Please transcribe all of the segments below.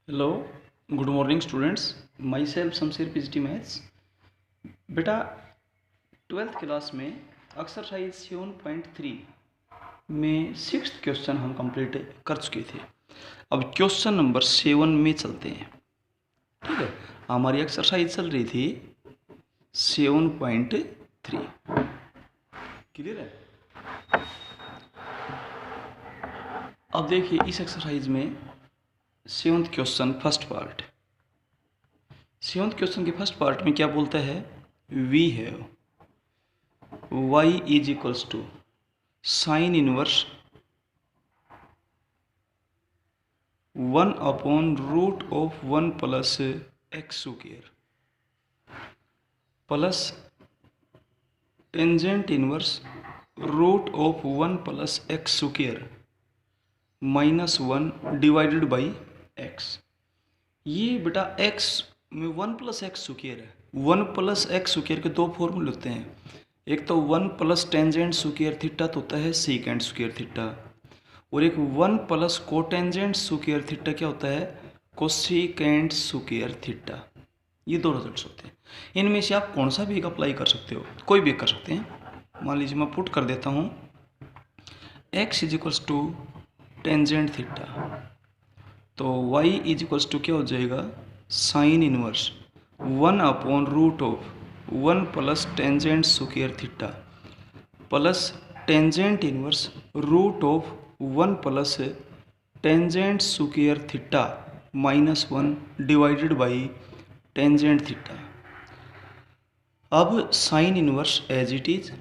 Hello, good morning students. My self Shamsher PGT maths. बेटा 12th class में exercise 7.3 में 6th question हम complete कर चुके थे। अब क्वेश्चन नंबर 7 में चलते हैं। ठीक है, हमारी एक्सरसाइज चल रही थी 7.3। क्लियर है? अब देखिए इस एक्सरसाइज में 7th question first part. 7th question के फर्स्ट पार्ट में क्या बोलता है? We have y is equals to sine inverse 1 upon root of 1 plus x square plus tangent inverse root of 1 plus x square minus 1 divided by x. ये बेटा x में 1 plus x square है। 1 plus x square के दो फॉर्मूले होते हैं। एक तो 1 प्लस टेंजेंट स्क्वायर थीटा तो होता है सीकेंट स्क्वायर थीटा, और एक 1 प्लस कोटेंजेंट स्क्वायर थीटा क्या होता है? Cosecant square theta. ये दो रिजल्ट्स होते हैं। इनमें से आप कौन सा भी एक अप्लाई कर सकते हो, कोई भी कर सकते हैं। मान लीजिए मैं पुट कर देता हूँ x is equals to tangent theta, तो y इज इक्वल्स टू क्या हो जाएगा? Sine inverse 1 upon root of 1 plus tangent square theta plus tangent inverse root of 1 plus tangent square theta minus 1 divided by tangent theta. अब sine inverse as it is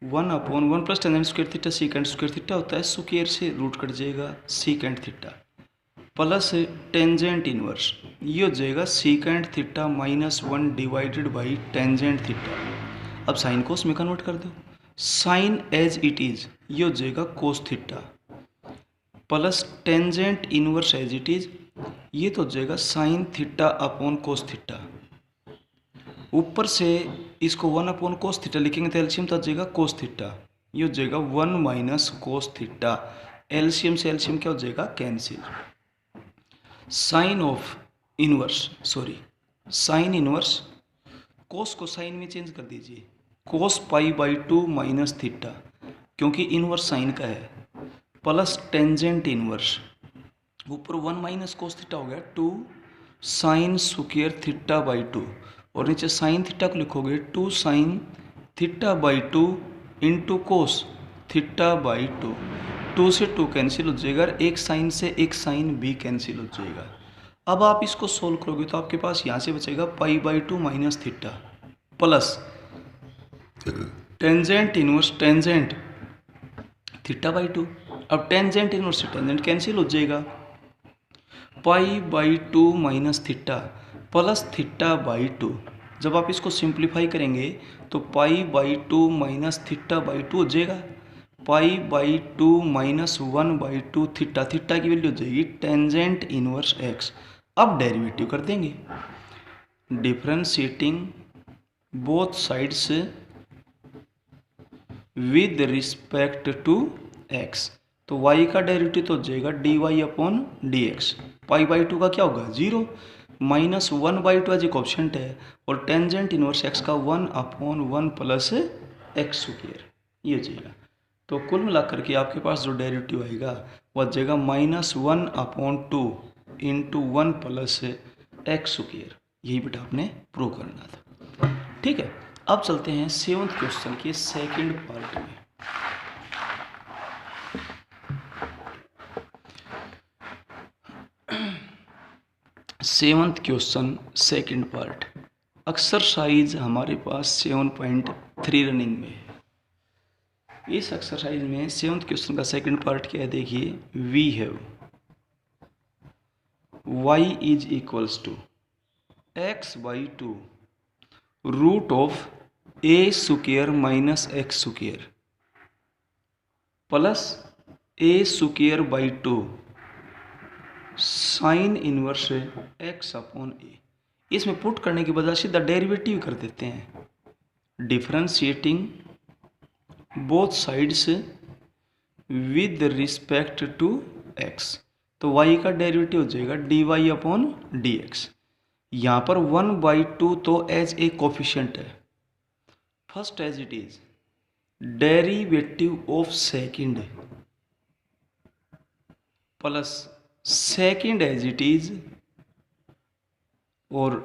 1 upon 1 plus tangent square theta secant square theta होता है, square से root cut जाएगा secant theta plus tangent inverse ये हो जाएगा secant theta minus 1 divided by tangent theta. अब sine cos में कन्वर्ट कर दो, साइन एज इट इज ये हो जाएगा cos theta plus tangent inverse as it is ये तो हो जाएगा sine theta upon cos theta. ऊपर से इसको 1 अपॉन कोस थीटा लिखेंगे तो एलसीएम तो आ जाएगा कोस थीटा, ये हो जाएगा 1 माइनस कोस थीटा। एलसीएम से एलसीएम क्या हो जाएगा? Cancel. Sine of inverse sine inverse cos को साइन में चेंज कर दीजिए, cos pi by 2 minus theta क्योंकि इनवर्स साइन का है, प्लस टेंजेंट इनवर्स ऊपर 1 माइनस कोस थीटा हो गया 2 साइन स्क्वायर थीटा बाई 2, और नीचे साइन थीटा को लिखोगे 2 sine theta by 2 into cos theta by 2। 2 से 2 कैंसिल हो जाएगा, एक साइन से एक साइन भी कैंसिल हो जाएगा। अब आप इसको सोल्व करोगे तो आपके पास यहाँ से बचेगा पाई by 2 minus theta plus tangent inverse tangent theta by 2। अब टेंजेंट इनवर्स से टेंजेंट कैंसिल हो जाएगा, पाई by 2 minus theta plus theta by 2। जब आप इसको सिंप्लीफाई करेंगे तो पाई बाई 2 माइनस थीटा बाई 2 हो जाएगा, पाई by 2 minus 1 by 2 theta. Theta की वैल्यू हो जाएगी टेंजेंट इनवर्स एक्स। अब डेरिवेटिव कर देंगे, differentiating both sides with respect to x. तो y का डेरिवेटिव तो हो जाएगा d y upon d x. Pi by 2 का क्या होगा? 0 minus 1 by 2 as a coefficient है, और टेंजेंट इनवर्स x का 1 अपॉन 1 प्लस एक्स स्क्वायर ये हो जाएगा। तो कुल मिलाकर के आपके पास जो डेरिवेटिव आएगा वह जाएगा minus 1 upon 2 into 1 plus x square. यही बेटा आपने प्रूव करना था। ठीक है, अब चलते हैं 7th क्वेश्चन के सेकंड पार्ट में। Seventh question second part. Exercise हमारे पास 7.3 रनिंग में है। इस एक्सरसाइज में 7th क्वेश्चन का सेकंड पार्ट क्या है? देखिए, we have y is equals to x by 2 root of a square minus x square plus a square by 2 sine inverse x upon a. इसमें पुट करने की बजाय सीधा डेरिवेटिव कर देते हैं, differentiating both sides with respect to x. तो y का डेरिवेटिव हो जाएगा dy अपॉन डी एक्स। यहाँ पर 1/2 तो एज ए कोफिशिएंट है, first as it is derivative of second plus second as it is और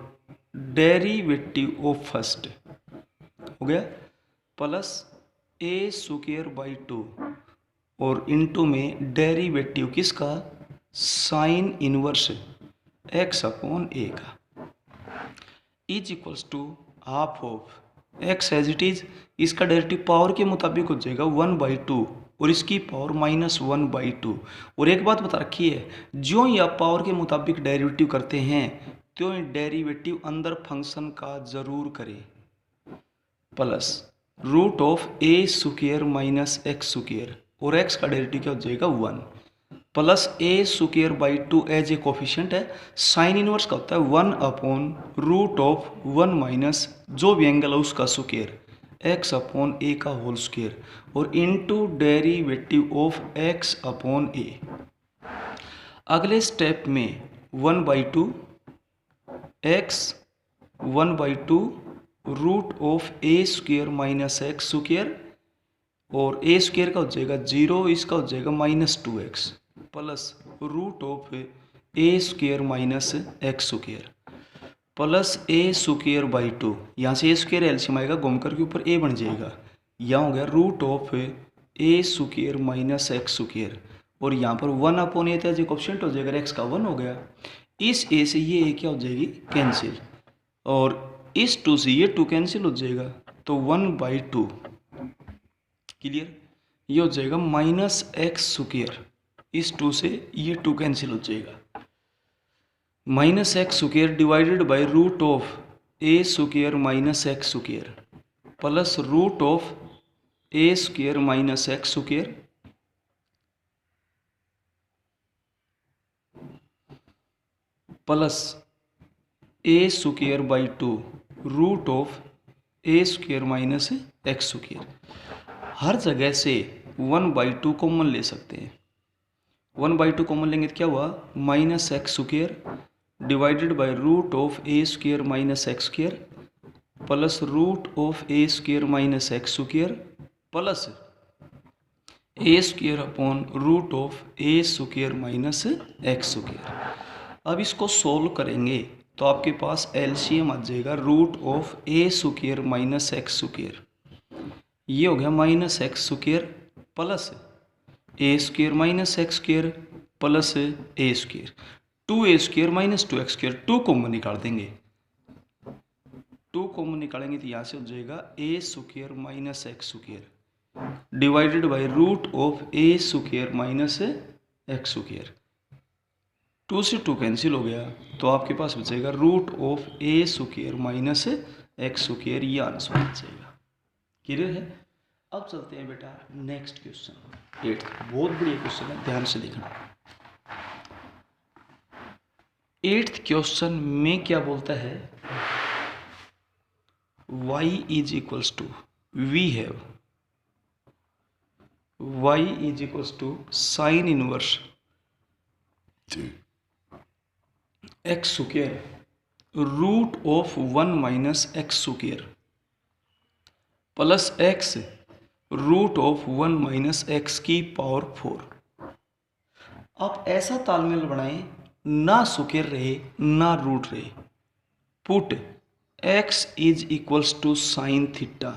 डेरिवेटिव ऑफ फर्स्ट हो गया, प्लस ए स्क्वायर बाई 2 और इनटू में डेरिवेटिव किसका, sine inverse x upon a का, is equals to half of x as it is. इसका derivative power के मुताबिक हो जाएगा 1/2 और इसकी पावर -1/2। और एक बात बता रखी है, जो ही आप पावर के मुताबिक डेरिवेटिव करते हैं तो डेरिवेटिव अंदर फंक्शन का जरूर करें, plus root of a square minus x square और एक्स का डेरिवेटिव क्या हो जाएगा 1, plus a square by 2 as a coefficient है। साइन इनवर्स का होता है 1 अपॉन रूट ऑफ 1 माइनस जो भी एंगल है उसका स्क्वायर एक्स अपॉन ए का होल स्क्वायर और into derivative of x upon a. अगले स्टेप में 1/2 x 1/2 root of a square minus x square और ए स्क्वायर का हो जाएगा 0, इसका हो जाएगा -2x plus root of a square minus x square plus a square by 2। यहाँ से ए स्क्वायर एलसीएम आएगा, घूम करके ऊपर ए बन जाएगा, यहाँ हो गया root of a square minus x square और यहाँ पर 1 अपॉन ए था जो कोफिशिएंट हो जाएगा, एक्स का 1 हो गया। इस ए से ये ए क्या हो जाएगी कैंसिल और इस 2 से ये 2 कैंसिल हो जाएगा तो 1/2 क्लियर, ये हो जाएगा -x स्क्वायर। इस 2 से ये 2 कैंसिल हो जाएगा, -x square divided by root of a square minus x square plus root of a square minus x square plus a square by 2 root of a square minus x square. हर जगह से 1/2 common ले सकते हैं, 1/2 common लेंगे तो क्या हुआ -x square divided by root of a square minus x square plus root of a square minus x square plus a square upon root of a square minus x square. अब इसको solve करेंगे तो आपके पास LCM आ जाएगा root of a square minus x square, ये हो गया -x square plus a square minus x square plus a square, 2a square minus 2x square, 2 common निकाल देंगे, 2 कॉमन निकालेंगे तो यहाँ से हो जाएगा a square minus x square divided by root of a square minus x square. 2 से 2 cancel हो गया तो आपके पास बचेगा root of a square minus x square, ये आंसर बन जाएगा। क्लियर है। अब चलते हैं बेटा नेक्स्ट क्वेश्चन 8, बहुत बढ़िया क्वेश्चन है, ध्यान से देखना। 8th क्वेश्चन में क्या बोलता है, y is equals to we have y is equals to sine inverse x square root of 1 minus x square plus x root of 1 minus x की पावर 4। आप ऐसा तालमेल बनाएं ना स्क्वायर रहे ना रूट रहे, put x is equals to sine theta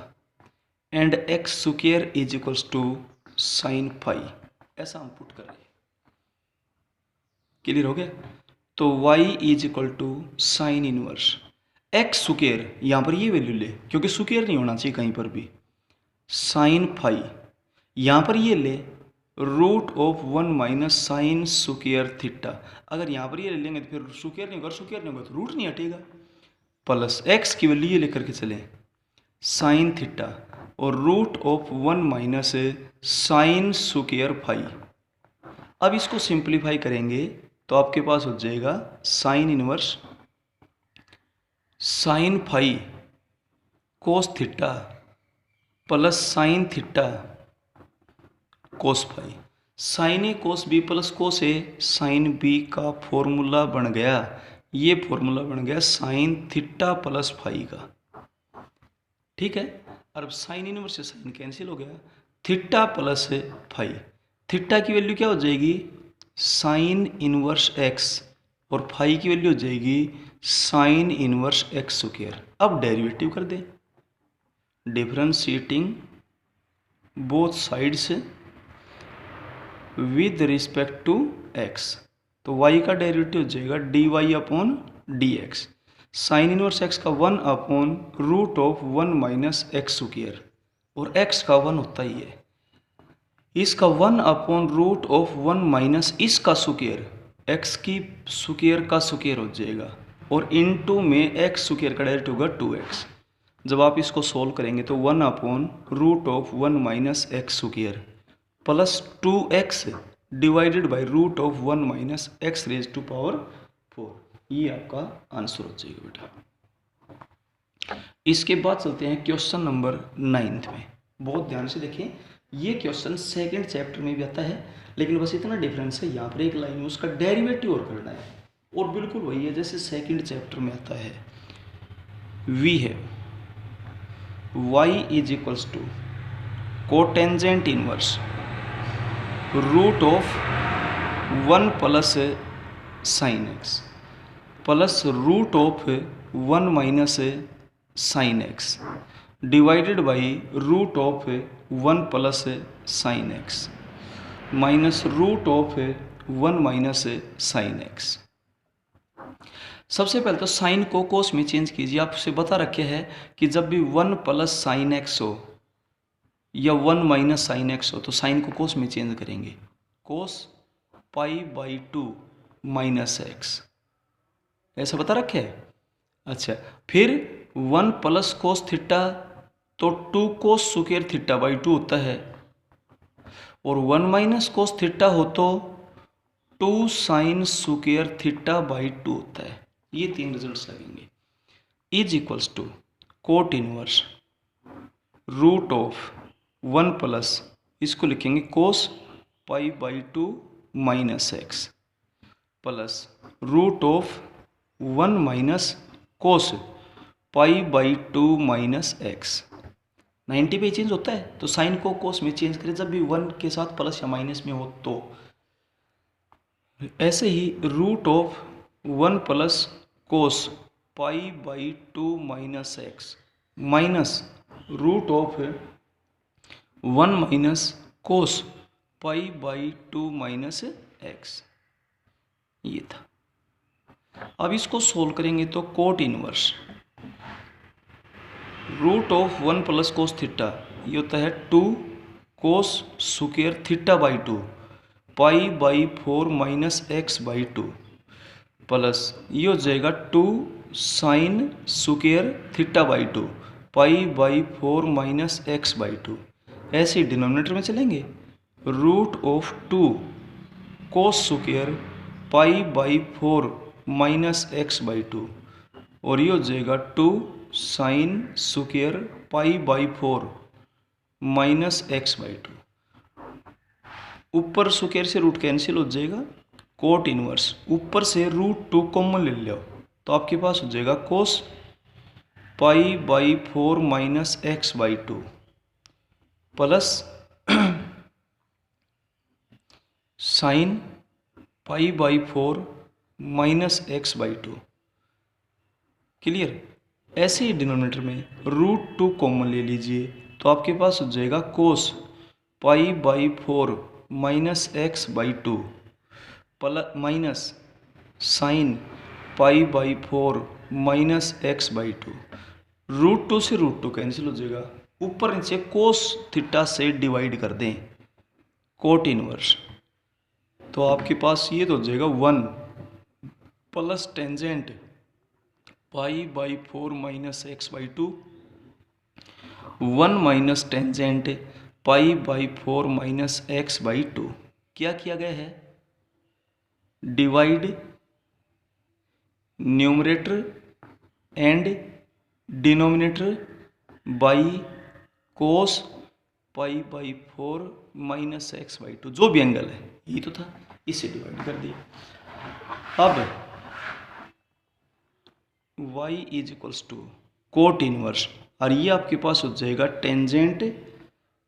and x square is equals to sine phi, ऐसा हम पुट कर रहे हैं। क्लियर हो गया। तो y is equal to sine inverse x square, यहाँ पर ये वैल्यू ले क्योंकि स्क्वायर नहीं होना चाहिए कहीं पर भी, साइन फाई यहाँ पर ये ले root of 1 minus sine square theta, अगर यहाँ पर ये ले लेंगे तो फिर स्क्वायर नहीं होगा, स्क्वायर नहीं होगा तो रूट नहीं हटेगा, प्लस एक्स की वैल्यू ये लेकर के चलें साइन थीटा और root of 1 minus sine square phi. अब इसको सिंप्लीफाई करेंगे तो आपके पास हो जाएगा sine inverse sine phi cos theta plus sine theta cos phi. Sine a cos b plus cos a sine b का फॉर्मूला बन गया, ये फॉर्मूला बन गया साइन थीटा प्लस फाई का। ठीक है, अब साइन इनवर्स से साइन कैंसिल हो गया, थीटा प्लस फाई, थीटा की वैल्यू क्या हो जाएगी साइन इनवर्स एक्स और फाई की वैल्यू हो जाएगी साइन इनवर्स एक्स स्क्वायर। अब डेरिवेटिव कर दें, differentiating both sides with respect to x, तो y का डेरिवेटिव हो जाएगा dy upon d x, sine inverse x का 1 upon root of 1 minus x square, और x का 1 होता ही है, इसका 1 अपॉन रूट ऑफ 1 माइनस इसका स्क्वायर, x की स्क्वायर का स्क्वायर हो जाएगा, और इनटू में x स्क्वायर का डेरिवेटिव होगा 2x। जब आप इसको सोल्व करेंगे तो 1 upon root of 1 minus x square plus 2x divided by root of 1 minus x raise to power 4, ये आपका आंसर हो जाएगा बेटा। इसके बाद चलते हैं क्वेश्चन नंबर 9 में। बहुत ध्यान से देखें, ये क्वेश्चन सेकंड चैप्टर में भी आता है, लेकिन बस इतना डिफरेंस है, यहाँ पर एक लाइन में उसका डेरिवेटिव और करना है, और बिल्कुल वही है जैसे सेकंड चैप्टर में आता है। वी है y is equals to cotangent inverse root of 1 plus sine x plus root of 1 minus sine x divided by root of 1 plus sine x minus root of 1 minus sine x. सबसे पहले तो sign को कोस में change कीजिए। आपसे बता रखे है कि जब भी 1 प्लस साइन एक्स हो या 1 माइनस साइन एक्स हो तो साइन को कोस में चेंज करेंगे, कोस पाई बाई 2 माइनस एक्स, ऐसा बता रखे है। अच्छा, फिर 1 प्लस कोस थीटा तो 2 कोस स्क्वायर थीटा बाई 2 होता है, और 1 माइनस कोस थीटा हो तो 2 साइन स्क्वायर थीटा बाई 2 होता है। ये 3 रिजल्ट्स लगेंगे। Is equals to cot inverse root of 1 plus, इसको लिखेंगे cos pi by 2 minus x plus root of 1 minus cos pi by 2 minus x. 90 पे चेंज होता है तो साइन को कोस में चेंज करें जब भी 1 के साथ प्लस या माइनस में हो तो। ऐसे ही root of 1 plus cos pi by 2 minus x minus root of 1 minus cos pi by 2 minus x, ये था। अब इसको सोल्व करेंगे तो cot inverse root of 1 plus cos theta, ये होता है 2 cos square theta by 2 pi by 4 minus x by 2 plus ये हो जाएगा 2 sine square theta by 2 pi by 4 minus x by 2। ऐसे डिनोमिनेटर में चलेंगे, root of 2 cos square pi by 4 minus x by 2, और ये हो जाएगा 2 sine square pi by 4 minus x by 2। ऊपर स्क्वायर से रूट कैंसिल हो जाएगा, कोट इनवर्स ऊपर से रूट 2 कॉमन ले लो तो आपके पास हो जाएगा cos pi by 4 minus x by 2 plus sine pi by 4 minus x by 2। Clear. ऐसे ही डिनोमिनेटर में रूट 2 कॉमन ले लीजिए तो आपके पास हो जाएगा cos pi by 4 minus x by 2 plus minus sine pi by 4 minus x by 2। Root 2 से रूट 2 कैंसिल हो जाएगा, ऊपर नीचे कोस थीटा से डिवाइड कर दें, कोट इनवर्स, तो आपके पास ये तो हो जाएगा 1 plus tangent pi by 4 minus x by 2 1 minus tangent pi by 4 minus x by 2। क्या किया गया है, divide numerator and denominator by cos pi by 4 minus x by 2, जो भी एंगल है यही तो था, इससे डिवाइड कर दिया। अब y is equals to cot inverse, और ये आपके पास हो जाएगा tangent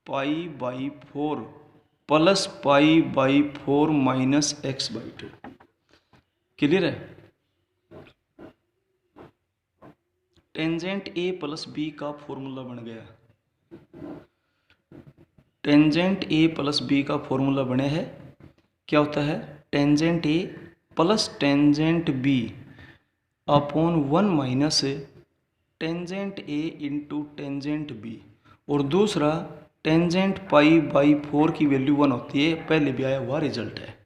pi by 4 plus pi by 4 minus x by 2। Clear है? टेंजेंट ए प्लस बी का फॉर्मूला बन गया। टेंजेंट ए प्लस बी का फॉर्मूला बने है, क्या होता है? Tangent a plus tangent b upon 1 minus tangent a into tangent b, और दूसरा टेंजेंट पाई बाई 4 की वैल्यू 1 होती है, पहले भी आया हुआ रिजल्ट है।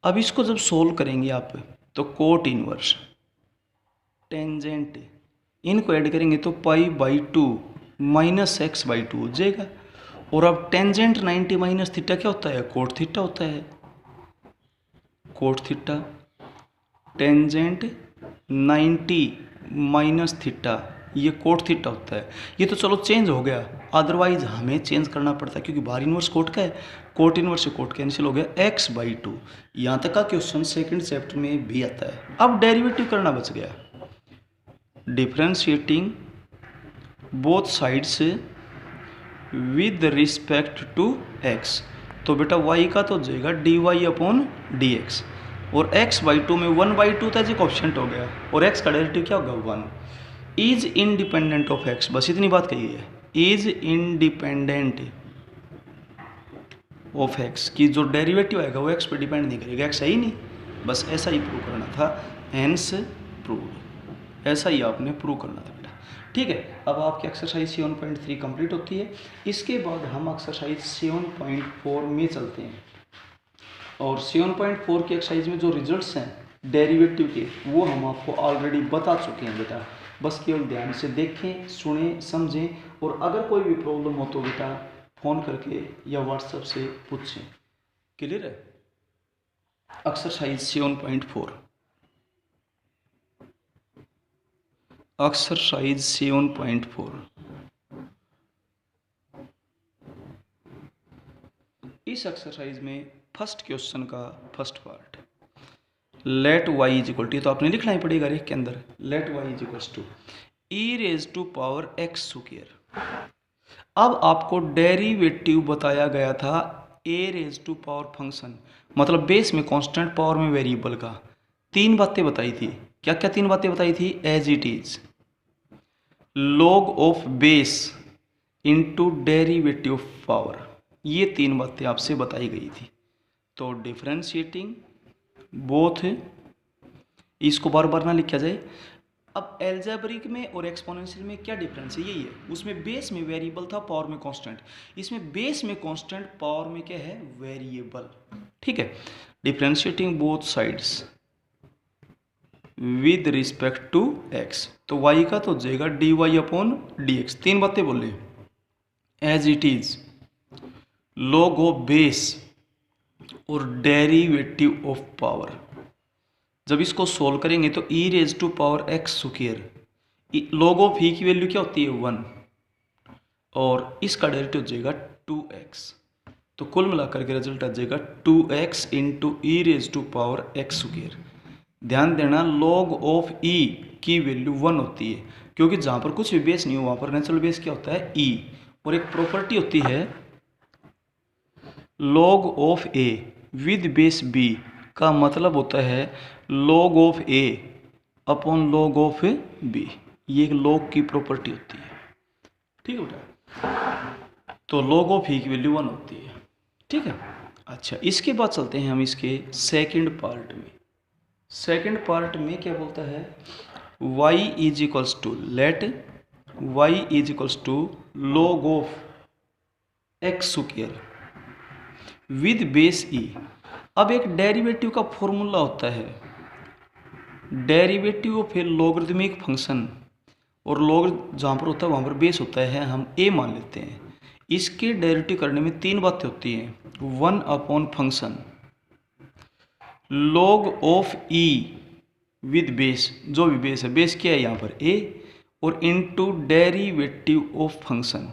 अब इसको जब सोल्व करेंगे आप तो कोट इनवर्स टेंजेंट, इनको ऐड करेंगे तो पाई बाई 2 माइनस एक्स बाई 2 हो जाएगा। और अब टेंजेंट 90 माइनस थीटा क्या होता है? कोट थीटा होता है। Cot theta tangent 90 minus theta, ये कोट थीटा होता है। ये तो चलो चेंज हो गया, अदरवाइज हमें चेंज करना पड़ता है क्योंकि बाहर इनवर्स कोट का है, कोट इनवर्स से कोट कैंसिल हो गया, एक्स बाई 2। यहाँ तक का क्वेश्चन सेकंड चैप्टर में भी आता है। अब डेरिवेटिव करना बच गया, differentiating both sides with respect to x. तो बेटा y का तो हो जाएगा d y upon d x, और x बाई 2 में 1 बाई 2 था जी कोफिशिएंट हो गया, और x का डेरिवेटिव क्या होगा? 1 इज इंडिपेंडेंट ऑफ x। बस इतनी बात कही है, इज इंडिपेंडेंट ऑफ x की जो डेरिवेटिव आएगा वो x पे डिपेंड नहीं करेगा, x है ही नहीं। बस ऐसा ही प्रूव करना था, हेंस प्रूव। ऐसा ही आपने प्रूव करना था बेटा। ठीक है, अब आपकी एक्सरसाइज 7.3 कंप्लीट होती है। इसके बाद हम एक्सरसाइज 7.4 में चलते हैं, और 7.4 की एक्सरसाइज में जो रिजल्ट्स हैं डेरिवेटिव के वो हम आपको ऑलरेडी बता चुके हैं बेटा। बस केवल ध्यान से देखें, सुने, समझें, और अगर कोई भी प्रॉब्लम हो तो बेटा फ़ोन करके या व्हाट्सएप से पूछें। क्लियर है? Exercise 7.4, exercise 7.4। इस एक्सरसाइज में फर्स्ट क्वेश्चन का first part, let y is equal to, तो आपने लिखना ही पड़ेगा रेख के अंदर, let y is equal to e raise to power x square. अब आपको डेरिवेटिव बताया गया था a raise to power function, मतलब बेस में कांस्टेंट, पावर में वेरिएबल का। तीन बातें बताई थी। क्या क्या तीन बातें बताई थी? As it is, log of base into derivative of power, ये तीन बातें आपसे बताई गई थी। तो डिफरेंशिएटिंग बोथ, इसको बार बार ना लिखा जाए। अब एल्जेब्रिक में और एक्सपोनेंशियल में क्या डिफरेंस है? यही है, उसमें बेस में वेरिएबल था, पावर में कांस्टेंट। इसमें बेस में कांस्टेंट, पावर में क्या है? वेरिएबल। ठीक है, differentiating both sides with respect to x, तो y का तो हो जाएगा d y upon d x. तीन बातें बोले, as it is, log of base और डेरिवेटिव ऑफ पावर। जब इसको सोल्व करेंगे तो e raise to power x square, log of e की वैल्यू क्या होती है? 1, और इसका डेरिवेटिव हो जाएगा 2x। तो कुल मिलाकर के रिजल्ट आ जाएगा 2x into e raise to power x square. ध्यान देना, लॉग ऑफ ई की वैल्यू 1 होती है, क्योंकि जहाँ पर कुछ भी बेस नहीं हो वहाँ पर नेचुरल बेस क्या होता है? ई। और एक प्रॉपर्टी होती है log of a with base b, का मतलब होता है log of a upon log of b. ये एक लॉग की प्रॉपर्टी होती है। ठीक है बेटा, तो लॉग ऑफ ई की वैल्यू 1 होती है। ठीक है, अच्छा, इसके बाद चलते हैं हम इसके सेकंड पार्ट में। सेकंड पार्ट में क्या बोलता है? y is equals to, let y is equals to log of x square with base e. अब एक डेरिवेटिव का फॉर्मूला होता है, derivative of a logarithmic function, और लॉग जहाँ पर होता है वहाँ पर बेस होता है, हम a मान लेते हैं। इसके डेरिवेटिव करने में तीन बातें होती हैं, 1 upon function log of e with base, जो भी बेस है, बेस क्या है यहाँ पर? a, और इनटू डेरिवेटिव ऑफ फंक्शन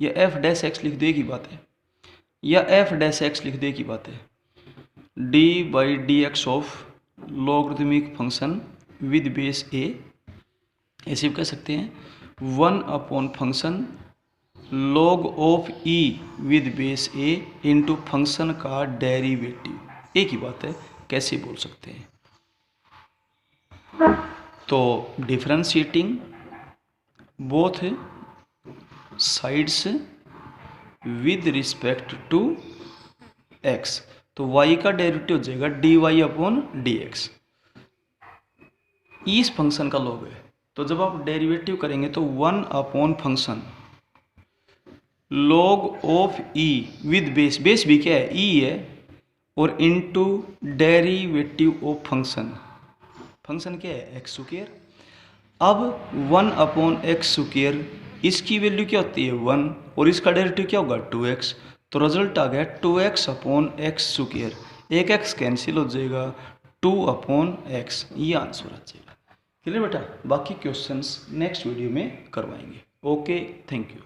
या एफ डैश एक्स लिख दे की बात है, या एफ डैश एक्स लिख दे की बात है। D by d x of logarithmic function with base a, ऐसे भी कह सकते हैं 1 upon function log of e with base a into function का डेरिवेटिव, एक ही बात है, कैसे बोल सकते हैं। तो differentiating both sides with respect to x, तो y का डेरिवेटिव हो जाएगा d y upon d x, इस फंक्शन का लॉग है। तो जब आप डेरिवेटिव करेंगे तो 1 upon function log of e with base, base भी क्या है, ई है, और into derivative of function, function क्या है एक्स स्क्वायर। अब 1 अपॉन एक्स स्क्वायर, इसकी वैल्यू क्या होती है 1, और इसका डेरिवेटिव क्या होगा 2x, तो रिजल्ट आ गया 2x अपॉन एक्स स्क्वायर, एक x कैंसिल हो जाएगा, 2 अपॉन एक्स, ये आंसर आ जाएगा। क्लियर बेटा, बाकी क्वेश्चंस नेक्स्ट वीडियो में करवाएंगे। Okay, thank you.